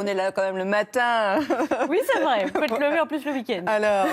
On est là quand même le matin. Oui, c'est vrai. Vous pouvez te lever en plus le week-end. Alors,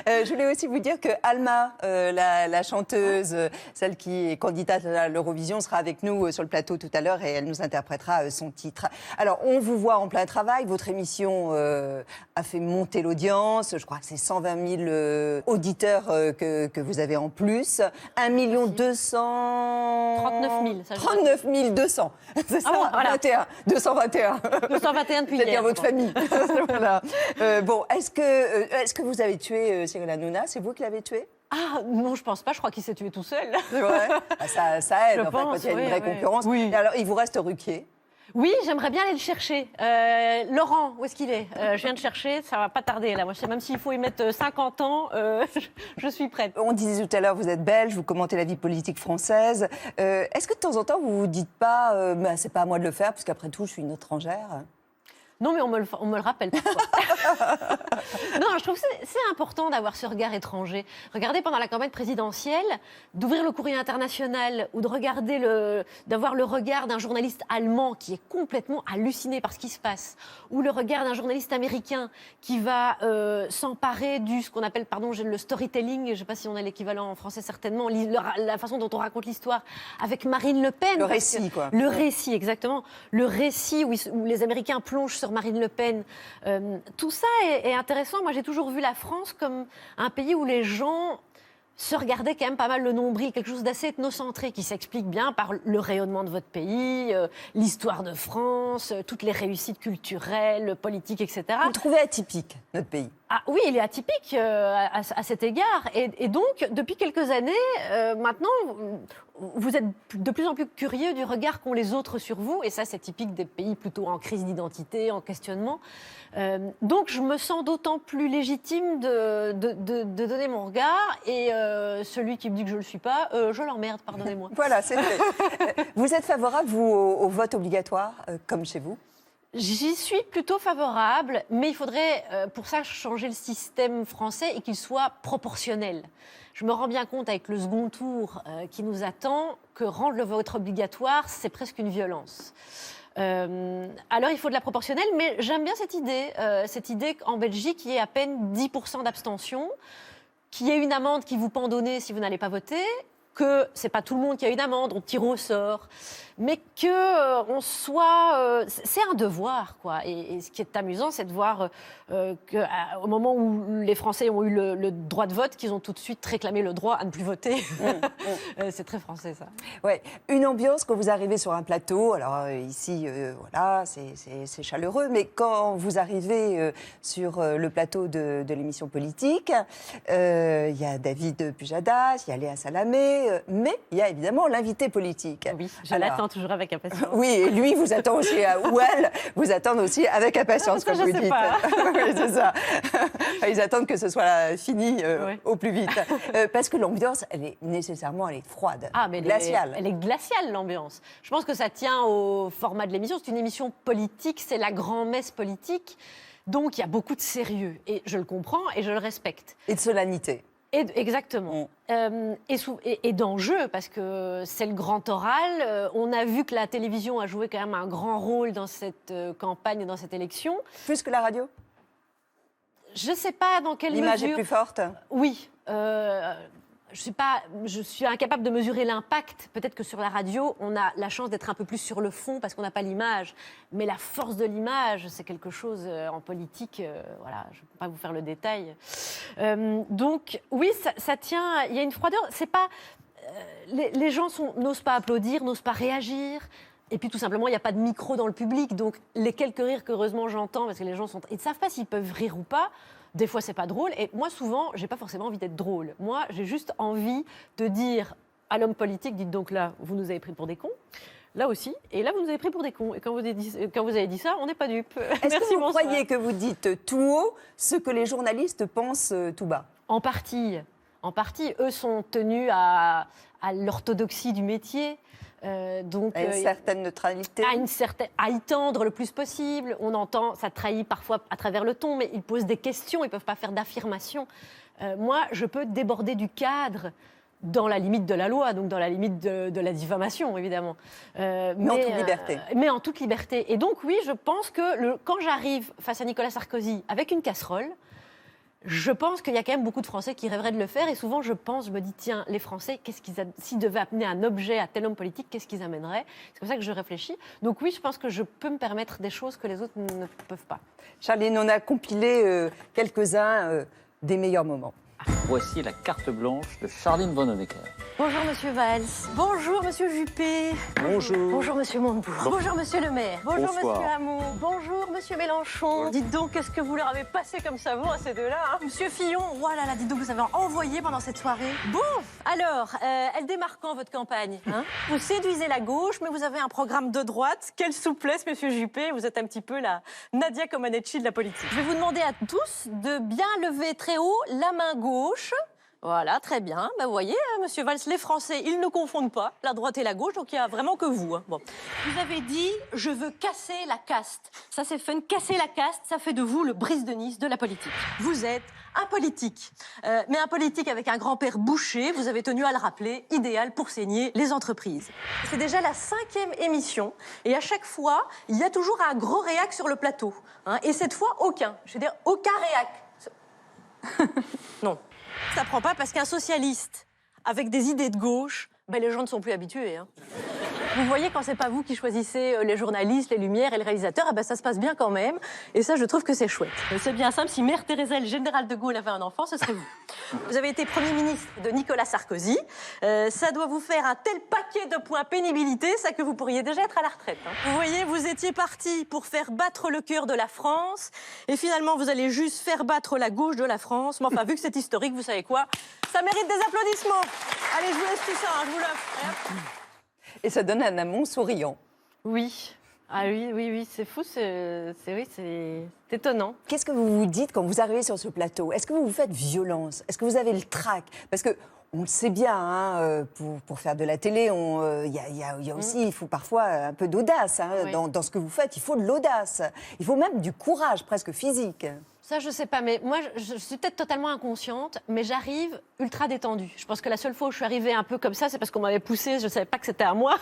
je voulais aussi vous dire que Alma, la chanteuse, celle qui est candidate à l'Eurovision, sera avec nous sur le plateau tout à l'heure et elle nous interprétera son titre. Alors, on vous voit en plein travail. Votre émission a fait monter l'audience. Je crois que c'est 120 000 auditeurs que vous avez en plus. 1 200 000. 39 200. C'est ça, bon, voilà. 221. 221 depuis hier. C'est-à-dire votre famille. Voilà. Bon, est-ce que vous avez tué Cyril Hanouna? C'est vous qui l'avez tué? Ah non, je pense pas. Je crois qu'il s'est tué tout seul. C'est vrai. Ça aide, Je pense, quand il y a une vraie oui. concurrence. Oui. Et alors, il vous reste Ruquier. Oui, j'aimerais bien aller le chercher. Laurent, où est-ce qu'il est, je viens de chercher, ça va pas tarder là. Moi, je sais même s'il faut y mettre 50 ans, je suis prête. On disait tout à l'heure, vous êtes belge, vous commentez la vie politique française. Est-ce que de temps en temps, vous vous dites pas, c'est pas à moi de le faire, puisqu'après tout, je suis une étrangère? Non, mais on me le rappelle parfois. Non, je trouve que c'est important d'avoir ce regard étranger. Regardez pendant la campagne présidentielle, d'ouvrir le Courrier international ou d'avoir le regard d'un journaliste allemand qui est complètement halluciné par ce qui se passe, ou le regard d'un journaliste américain qui va s'emparer ce qu'on appelle, le storytelling, je ne sais pas si on a l'équivalent en français certainement, la façon dont on raconte l'histoire avec Marine Le Pen. Le récit, quoi. Le récit, exactement. Le récit où les Américains plongent sur Marine Le Pen. Tout ça est intéressant. Moi, j'ai toujours vu la France comme un pays où les gens se regardaient quand même pas mal le nombril, quelque chose d'assez ethnocentré qui s'explique bien par le rayonnement de votre pays, l'histoire de France, toutes les réussites culturelles, politiques, etc. Vous le trouvez atypique, notre pays? Ah, oui, il est atypique à cet égard. Et donc, depuis quelques années, maintenant, vous êtes de plus en plus curieux du regard qu'ont les autres sur vous. Et ça, c'est typique des pays plutôt en crise d'identité, en questionnement. Donc, je me sens d'autant plus légitime de donner mon regard. Et celui qui me dit que je ne le suis pas, je l'emmerde, pardonnez-moi. Voilà, c'est fait. Vous êtes favorable, vous, au vote obligatoire, comme chez vous? J'y suis plutôt favorable, mais il faudrait pour ça changer le système français et qu'il soit proportionnel. Je me rends bien compte avec le second tour qui nous attend que rendre le vote obligatoire, c'est presque une violence. Alors il faut de la proportionnelle, mais j'aime bien cette idée qu'en Belgique, il y ait à peine 10% d'abstention, qu'il y ait une amende qui vous pendonne si vous n'allez pas voter, que c'est pas tout le monde qui a une amende, on tire au sort, mais que on soit, c'est un devoir, quoi. Et ce qui est amusant, c'est de voir qu'au moment où les Français ont eu le droit de vote, qu'ils ont tout de suite réclamé le droit à ne plus voter. C'est très français, ça. Ouais, une ambiance quand vous arrivez sur un plateau. Alors ici, voilà, c'est chaleureux, mais quand vous arrivez sur le plateau de l'émission politique, il y a David Pujadas, il y a Léa Salamé, mais il y a évidemment l'invité politique. Oui, je l'attends toujours avec impatience. Oui, et lui vous attend aussi, ou elle vous attend aussi avec impatience, comme vous dites. Pas. Oui, c'est ça. Ils attendent que ce soit fini au plus vite. Parce que l'ambiance, elle est froide, glaciale. Elle est glaciale, l'ambiance. Je pense que ça tient au format de l'émission. C'est une émission politique, c'est la grand-messe politique. Donc, il y a beaucoup de sérieux. Et je le comprends et je le respecte. Et de solennité. Exactement. Et d'enjeu, parce que c'est le grand oral. On a vu que la télévision a joué quand même un grand rôle dans cette campagne et dans cette élection. Plus que la radio? Je ne sais pas dans quelle mesure... L'image est plus forte? Oui. Je suis incapable de mesurer l'impact. Peut-être que sur la radio, on a la chance d'être un peu plus sur le fond parce qu'on n'a pas l'image. Mais la force de l'image, c'est quelque chose en politique. Voilà, je ne peux pas vous faire le détail. Donc, oui, ça tient. Il y a une froideur. C'est pas. Les gens n'osent pas applaudir, n'osent pas réagir. Et puis tout simplement, il n'y a pas de micro dans le public. Donc, les quelques rires qu'heureusement j'entends, parce que les gens ils ne savent pas s'ils peuvent rire ou pas. Des fois, c'est pas drôle. Et moi, souvent, j'ai pas forcément envie d'être drôle. Moi, j'ai juste envie de dire à l'homme politique, dites donc là, vous nous avez pris pour des cons. Là aussi. Et là, vous nous avez pris pour des cons. Et quand vous avez dit ça, on n'est pas dupes. Est-ce que vous croyez que vous dites tout haut ce que les journalistes pensent tout bas? En partie. Eux sont tenus à l'orthodoxie du métier. Donc, à une certaine neutralité. À y tendre le plus possible. On entend, ça trahit parfois à travers le ton, mais ils posent des questions, ils ne peuvent pas faire d'affirmations. Moi, je peux déborder du cadre dans la limite de la loi, donc dans la limite de la diffamation, évidemment. Mais en toute liberté. Mais en toute liberté. Et donc, oui, je pense que quand j'arrive face à Nicolas Sarkozy avec une casserole, je pense qu'il y a quand même beaucoup de Français qui rêveraient de le faire. Et souvent, je me dis, tiens, les Français, s'ils devaient amener un objet à tel homme politique, qu'est-ce qu'ils amèneraient? C'est comme ça que je réfléchis. Donc oui, je pense que je peux me permettre des choses que les autres ne peuvent pas. Charline, on a compilé quelques-uns des meilleurs moments. Voici la carte blanche de Charline Vanhoenacker. Bonjour Monsieur Valls. Bonjour Monsieur Juppé. Bonjour. Bonjour Monsieur Montebourg. Bonjour Monsieur le maire. Bonjour Bonsoir. Monsieur Hamon. Bonjour Monsieur Mélenchon. Dites donc, qu'est-ce que vous leur avez passé comme savon à ces deux-là, hein? Monsieur Fillon, voilà, là, dites donc, vous avez envoyé pendant cette soirée. Bon, alors, elle démarre quand votre campagne, hein? Vous séduisez la gauche, mais vous avez un programme de droite. Quelle souplesse, Monsieur Juppé. Vous êtes un petit peu la Nadia Comaneci de la politique. Je vais vous demander à tous de bien lever très haut la main gauche. Voilà, très bien. Ben, vous voyez, Monsieur Valls, les Français, ils ne confondent pas la droite et la gauche, donc il n'y a vraiment que vous, hein. Bon. Vous avez dit, je veux casser la caste. Ça, c'est fun. Casser la caste, ça fait de vous le Brice de Nice de la politique. Vous êtes un politique, mais un politique avec un grand-père boucher, vous avez tenu à le rappeler, idéal pour saigner les entreprises. C'est déjà la 5e émission, et à chaque fois, il y a toujours un gros réac sur le plateau, hein, et cette fois, aucun. Je veux dire, aucun réac. Non. Ça prend pas parce qu'un socialiste avec des idées de gauche, ben les gens ne sont plus habitués, hein. Vous voyez, quand c'est pas vous qui choisissez les journalistes, les lumières et les réalisateurs, eh ben ça se passe bien quand même. Et ça, je trouve que c'est chouette. C'est bien simple, si Mère Teresa et le général de Gaulle avaient un enfant, ce serait vous. Vous avez été Premier ministre de Nicolas Sarkozy. Ça doit vous faire un tel paquet de points pénibilité, ça que vous pourriez déjà être à la retraite, hein. Vous voyez, vous étiez parti pour faire battre le cœur de la France. Et finalement, vous allez juste faire battre la gauche de la France. Mais enfin, vu que c'est historique, vous savez quoi? Ça mérite des applaudissements. Allez, je vous laisse tout ça, hein, je vous l'offre. Et ça donne un amont souriant. Oui. Ah oui, c'est fou, c'est étonnant. Qu'est-ce que vous vous dites quand vous arrivez sur ce plateau? Est-ce que vous vous faites violence? Est-ce que vous avez le trac? Parce que on le sait bien, hein, pour faire de la télé, il y a aussi, il faut parfois un peu d'audace, hein, Oui. dans ce que vous faites. Il faut de l'audace. Il faut même du courage, presque physique. Ça, je sais pas, mais moi, je suis peut-être totalement inconsciente, mais j'arrive ultra détendue. Je pense que la seule fois où je suis arrivée un peu comme ça, c'est parce qu'on m'avait poussée, je savais pas que c'était à moi,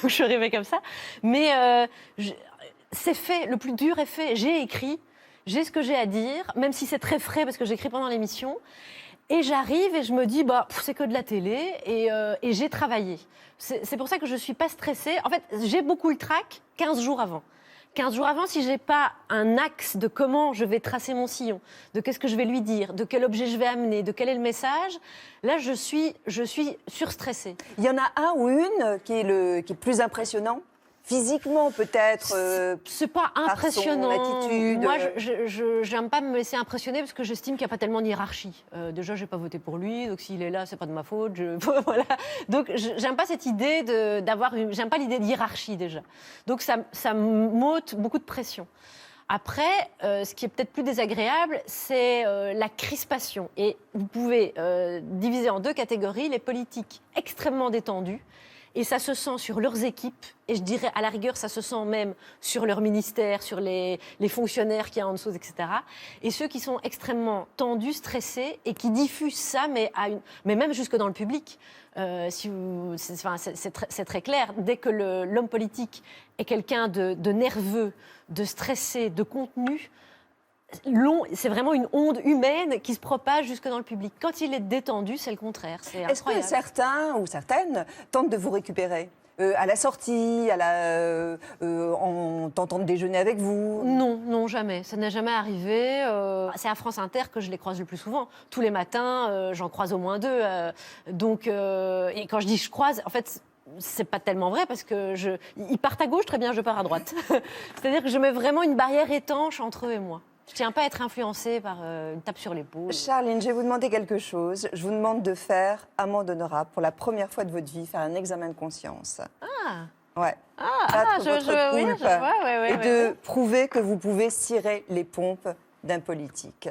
où je suis arrivée comme ça. Mais c'est fait, le plus dur est fait. J'ai écrit, j'ai ce que j'ai à dire, même si c'est très frais, parce que j'écris pendant l'émission. Et j'arrive et je me dis, c'est que de la télé, et j'ai travaillé. C'est pour ça que je suis pas stressée. En fait, j'ai beaucoup le trac 15 jours avant. 15 jours avant, si j'ai pas un axe de comment je vais tracer mon sillon, de qu'est-ce que je vais lui dire, de quel objet je vais amener, de quel est le message, là, je suis surstressée. Il y en a un ou une qui est plus impressionnant? Physiquement, peut-être. C'est pas impressionnant. Par son attitude. Moi, je n'aime pas me laisser impressionner parce que j'estime qu'il n'y a pas tellement de hiérarchie. Déjà, j'ai pas voté pour lui, donc s'il est là, c'est pas de ma faute. Voilà. Donc, j'aime pas cette idée j'aime pas l'idée de hiérarchie déjà. Donc, ça m'ôte beaucoup de pression. Après, ce qui est peut-être plus désagréable, c'est la crispation. Et vous pouvez diviser en deux catégories les politiques extrêmement détendus. Et ça se sent sur leurs équipes, et je dirais à la rigueur, ça se sent même sur leur ministère, sur les fonctionnaires qu'il y a en dessous, etc. Et ceux qui sont extrêmement tendus, stressés, et qui diffusent ça, mais même jusque dans le public. C'est très clair. Dès que l'homme politique est quelqu'un de nerveux, de stressé, de contenu, c'est vraiment une onde humaine qui se propage jusque dans le public. Quand il est détendu, c'est le contraire. Est-ce que certains ou certaines tentent de vous récupérer à la sortie, en tentant de déjeuner avec vous? Non, jamais. Ça n'est jamais arrivé. C'est à France Inter que je les croise le plus souvent. Tous les matins, j'en croise au moins 2. Et quand je dis je croise, en fait, c'est pas tellement vrai parce que ils partent à gauche, très bien, je pars à droite. C'est-à-dire que je mets vraiment une barrière étanche entre eux et moi. Je ne tiens pas à être influencée par une tape sur l'épaule. Charline, je vais vous demander quelque chose. Je vous demande de faire, amende honorable, pour la première fois de votre vie, faire un examen de conscience. Ah. Ouais. Ah, votre poulpe, oui, je vois, et de prouver que vous pouvez cirer les pompes d'un politique.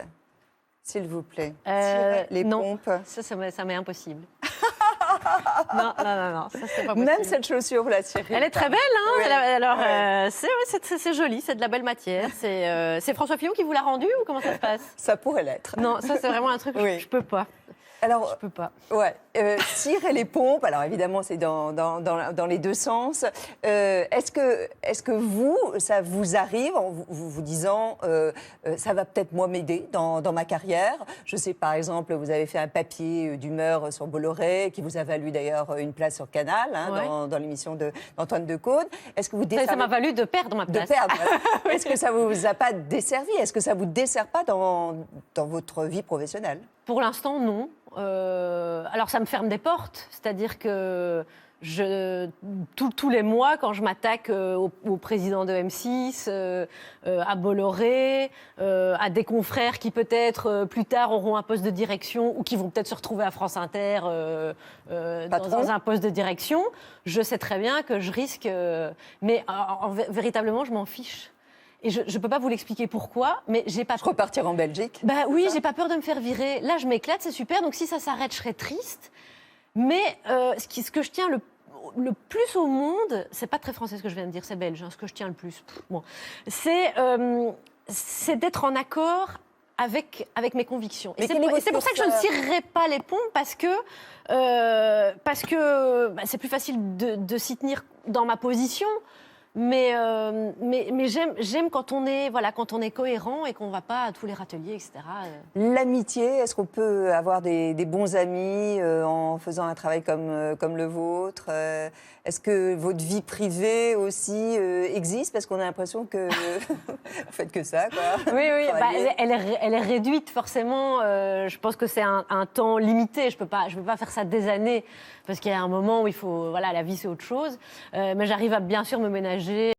S'il vous plaît. Cirer les pompes. Ça m'est impossible. Non, ça c'est pas possible. Même cette chaussure, vous la cirez. Elle est très belle, hein. Ouais. Alors, Ouais. c'est joli, c'est de la belle matière. C'est François Fillon qui vous l'a rendu ou comment ça se passe? Ça pourrait l'être. Non, ça c'est vraiment un truc que Oui. je peux pas. Alors, Je peux pas. ouais. cirer les pompes, alors évidemment c'est dans les deux sens. Est-ce que vous, ça vous arrive en vous disant ça va peut-être moi m'aider dans ma carrière? Je sais par exemple, vous avez fait un papier d'humeur sur Bolloré qui vous a valu d'ailleurs une place sur Canal, dans l'émission d'Antoine Decaune. Est-ce que vous ça m'a valu de perdre ma place. Voilà. Est-ce que ça ne vous a pas desservi? Est-ce que ça ne vous dessert pas dans votre vie professionnelle? Pour l'instant, non. Alors, ça me ferme des portes. C'est-à-dire que tous les mois, quand je m'attaque au président de M6, à Bolloré, à des confrères qui peut-être plus tard auront un poste de direction ou qui vont peut-être se retrouver à France Inter dans un poste de direction, je sais très bien que je risque... mais véritablement, je m'en fiche. Et je ne peux pas vous l'expliquer pourquoi, mais j'ai pas... Repartir en Belgique? Bah oui, j'ai pas peur de me faire virer. Là, je m'éclate, c'est super. Donc si ça s'arrête, je serais triste. Mais ce que je tiens le plus au monde, c'est pas très français ce que je viens de dire, c'est belge, ce que je tiens le plus. Bon, c'est d'être en accord avec mes convictions. Et c'est pour ça que je ne cirerai pas les pompes, parce que c'est plus facile de s'y tenir dans ma position. Mais j'aime quand on est cohérent et qu'on ne va pas à tous les râteliers, etc. L'amitié, est-ce qu'on peut avoir des bons amis en faisant un travail comme le vôtre? Est-ce que votre vie privée aussi existe? Parce qu'on a l'impression que vous faites que ça, quoi. Oui, elle est réduite forcément. Je pense que c'est un temps limité. Je peux pas faire ça des années, parce qu'il y a un moment où il faut, la vie c'est autre chose. Mais j'arrive à bien sûr me ménager